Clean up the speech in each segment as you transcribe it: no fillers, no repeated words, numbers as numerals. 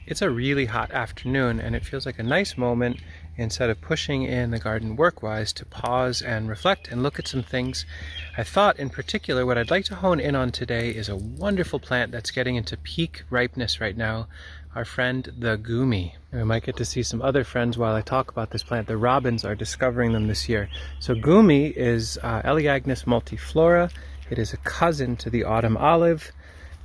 It's a really hot afternoon and it feels like a nice moment, instead of pushing in the garden work-wise, to pause and reflect and look at some things. I thought in particular what I'd like to hone in on today is a wonderful plant that's getting into peak ripeness right now, our friend the Goumi. And we might get to see some other friends while I talk about this plant. The robins are discovering them this year. So Goumi is Elaeagnus multiflora. It is a cousin to the autumn olive.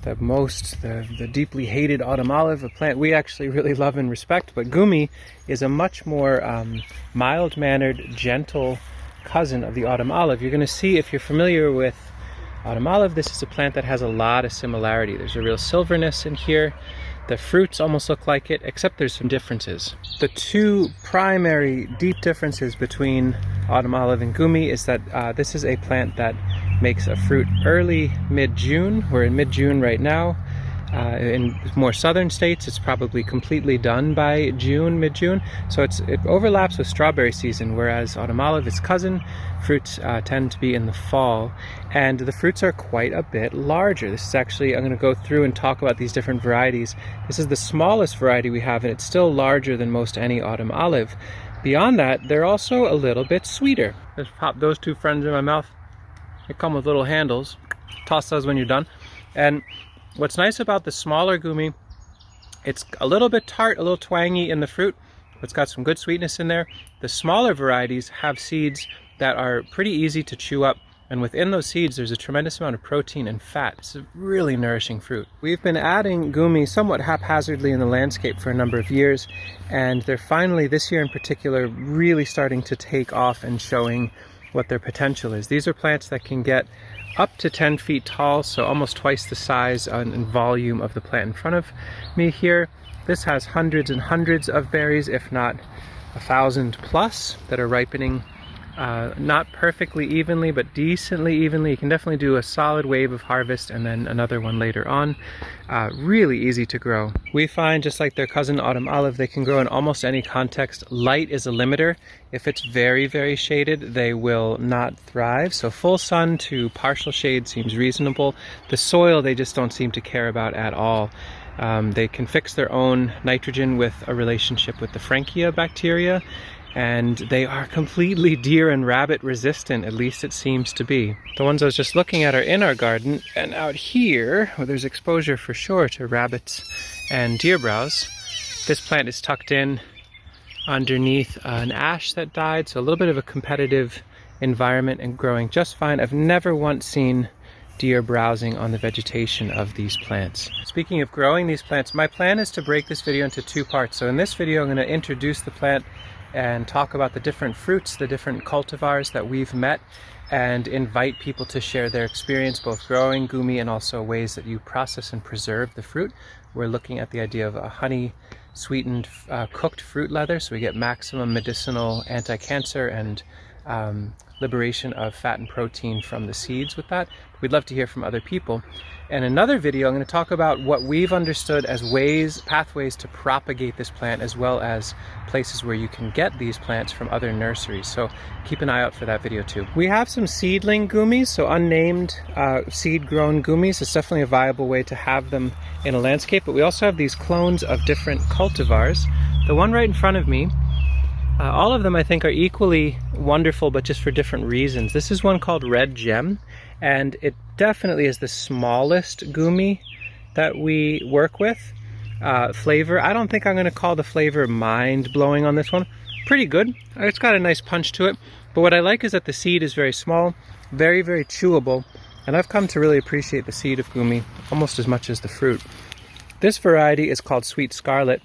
The deeply hated autumn olive, a plant we actually really love and respect, but Goumi is a much more mild-mannered, gentle cousin of the autumn olive. You're going to see, if you're familiar with autumn olive, this is a plant that has a lot of similarity. There's a real silverness in here. The fruits almost look like it, except there's some differences. The two primary deep differences between autumn olive and Goumi is that this is a plant that makes a fruit early mid-June. We're in mid-June right now. In more southern states, it's probably completely done by June, mid-June. So it overlaps with strawberry season, whereas autumn olive, its cousin, fruits tend to be in the fall. And the fruits are quite a bit larger. This is actually, I'm going to go through and talk about these different varieties. This is the smallest variety we have, and it's still larger than most any autumn olive. Beyond that, they're also a little bit sweeter. Just pop those two friends in my mouth. They come with little handles. Toss those when you're done. And what's nice about the smaller Goumi, it's a little bit tart, a little twangy in the fruit, but it's got some good sweetness in there. The smaller varieties have seeds that are pretty easy to chew up, and within those seeds there's a tremendous amount of protein and fat. It's a really nourishing fruit. We've been adding Goumi somewhat haphazardly in the landscape for a number of years, and they're finally, this year in particular, really starting to take off and showing what their potential is. These are plants that can get up to 10 feet tall, so almost twice the size and volume of the plant in front of me here. This has hundreds and hundreds of berries, if not 1,000 plus, that are ripening not perfectly evenly, but decently evenly. You can definitely do a solid wave of harvest and then another one later on. Really easy to grow. We find, just like their cousin autumn olive, they can grow in almost any context. Light is a limiter. If it's very, very shaded, they will not thrive. So full sun to partial shade seems reasonable. The soil they just don't seem to care about at all. They can fix their own nitrogen with a relationship with the Frankia bacteria, and they are completely deer and rabbit resistant, at least it seems to be. The ones I was just looking at are in our garden, and out here, where there's exposure for sure to rabbits and deer browse, this plant is tucked in underneath an ash that died, so a little bit of a competitive environment and growing just fine. I've never once seen deer browsing on the vegetation of these plants. Speaking of growing these plants, my plan is to break this video into two parts. So in this video, I'm going to introduce the plant and talk about the different fruits, the different cultivars that we've met, and invite people to share their experience both growing Goumi and also ways that you process and preserve the fruit. We're looking at the idea of a honey sweetened cooked fruit leather, so we get maximum medicinal, anti-cancer, and liberation of fat and protein from the seeds with that. We'd love to hear from other people. In another video, I'm going to talk about what we've understood as pathways to propagate this plant, as well as places where you can get these plants from other nurseries. So keep an eye out for that video too. We have some seedling Goumis, so unnamed seed-grown Goumis. It's definitely a viable way to have them in a landscape, but we also have these clones of different cultivars. The one right in front of me, all of them I think are equally wonderful, but just for different reasons. This is one called Red Gem, and it definitely is the smallest Goumi that we work with. Flavor, I don't think I'm going to call the flavor mind-blowing on this one. Pretty good. It's got a nice punch to it, but what I like is that the seed is very small, very, very chewable, and I've come to really appreciate the seed of Goumi almost as much as the fruit. This variety is called Sweet Scarlet,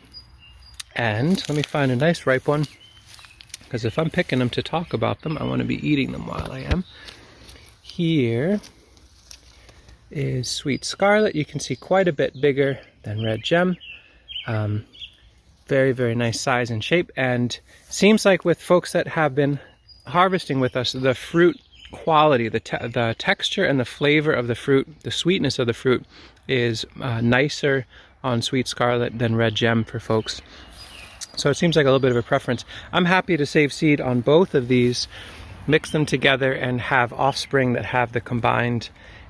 and let me find a nice ripe one, because if I'm picking them to talk about them, I want to be eating them while I am. Here is Sweet Scarlet. You can see quite a bit bigger than Red Gem. Very, very nice size and shape, and seems like with folks that have been harvesting with us, the fruit quality, the texture and the flavor of the fruit, the sweetness of the fruit is nicer on Sweet Scarlet than Red Gem for folks. So it seems like a little bit of a preference. I'm happy to save seed on both of these, mix them together, and have offspring that have the combined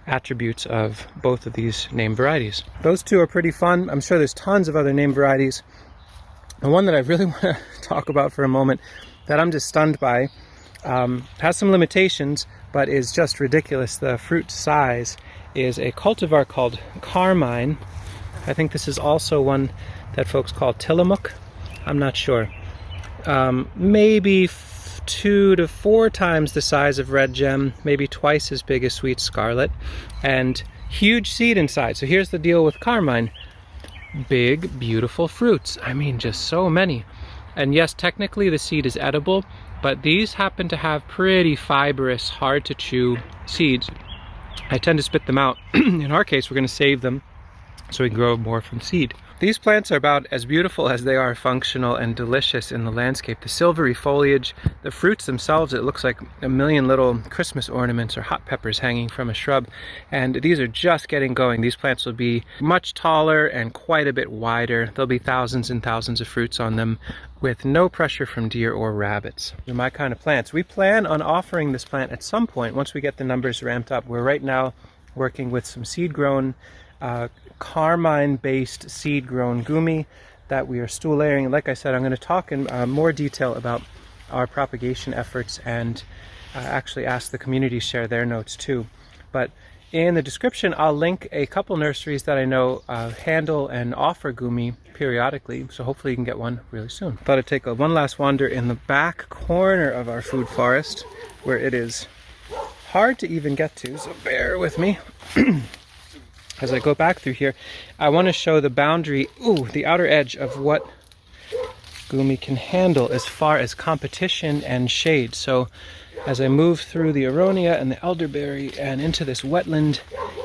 attributes of both of these name varieties. Those two are pretty fun. I'm sure there's tons of other name varieties. The one that I really want to talk about for a moment that I'm just stunned by, has some limitations, but is just ridiculous. The fruit size is a cultivar called carmine. I think this is also one that folks call tillamook. I'm not sure. Maybe 2 to 4 times the size of red gem, maybe twice as big as sweet scarlet, and huge seed inside. So here's the deal with carmine. Big, beautiful fruits. I mean, just so many. And yes, technically the seed is edible, but these happen to have pretty fibrous, hard to chew seeds. I tend to spit them out. In our case, we're going to save them so we can grow more from seed. These plants are about as beautiful as they are functional and delicious in the landscape. The silvery foliage, the fruits themselves, it looks like a million little Christmas ornaments or hot peppers hanging from a shrub. And these are just getting going. These plants will be much taller and quite a bit wider. There'll be thousands and thousands of fruits on them with no pressure from deer or rabbits. They're my kind of plants. We plan on offering this plant at some point once we get the numbers ramped up. We're right now working with some seed-grown carmine-based seed-grown Goumi that we are stool layering. And like I said, I'm going to talk in more detail about our propagation efforts and actually ask the community to share their notes too. But in the description, I'll link a couple nurseries that I know handle and offer Goumi periodically, so hopefully you can get one really soon. Thought I'd take one last wander in the back corner of our food forest, where it is hard to even get to, so bear with me. As I go back through here, I want to show the boundary, the outer edge of what Goumi can handle as far as competition and shade. So as I move through the aronia and the elderberry and into this wetland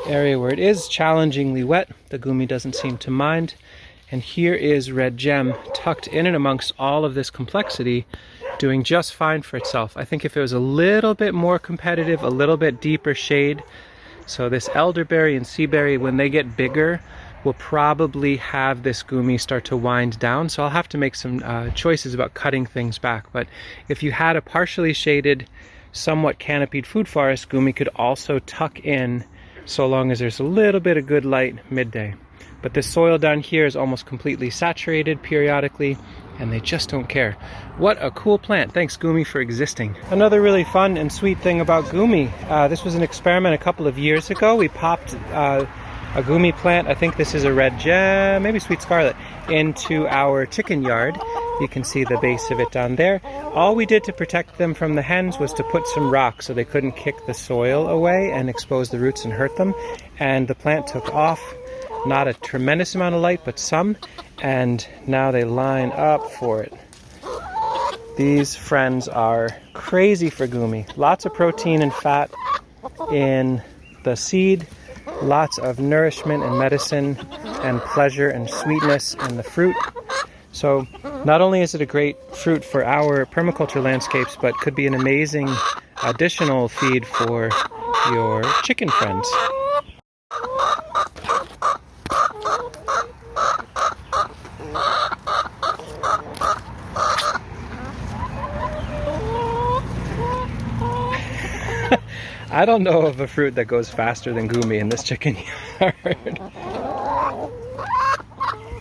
area where it is challengingly wet, the Goumi doesn't seem to mind. And here is red gem tucked in and amongst all of this complexity, doing just fine for itself. I think if it was a little bit more competitive, a little bit deeper shade, so this elderberry and seaberry, when they get bigger, will probably have this Goumi start to wind down. So I'll have to make some choices about cutting things back. But if you had a partially shaded, somewhat canopied food forest, Goumi could also tuck in so long as there's a little bit of good light midday. But this soil down here is almost completely saturated periodically, and they just don't care. What a cool plant. Thanks, Goumi, for existing. Another really fun and sweet thing about Goumi, this was an experiment a couple of years ago. We popped a Goumi plant, I think this is a red gem, maybe sweet scarlet, into our chicken yard. You can see the base of it down there. All we did to protect them from the hens was to put some rocks so they couldn't kick the soil away and expose the roots and hurt them. And the plant took off. Not a tremendous amount of light, but some, and now they line up for it. These friends are crazy for Goumi. Lots of protein and fat in the seed, lots of nourishment and medicine and pleasure and sweetness in the fruit. So not only is it a great fruit for our permaculture landscapes, but could be an amazing additional feed for your chicken friends. I don't know of a fruit that goes faster than Goumi in this chicken yard.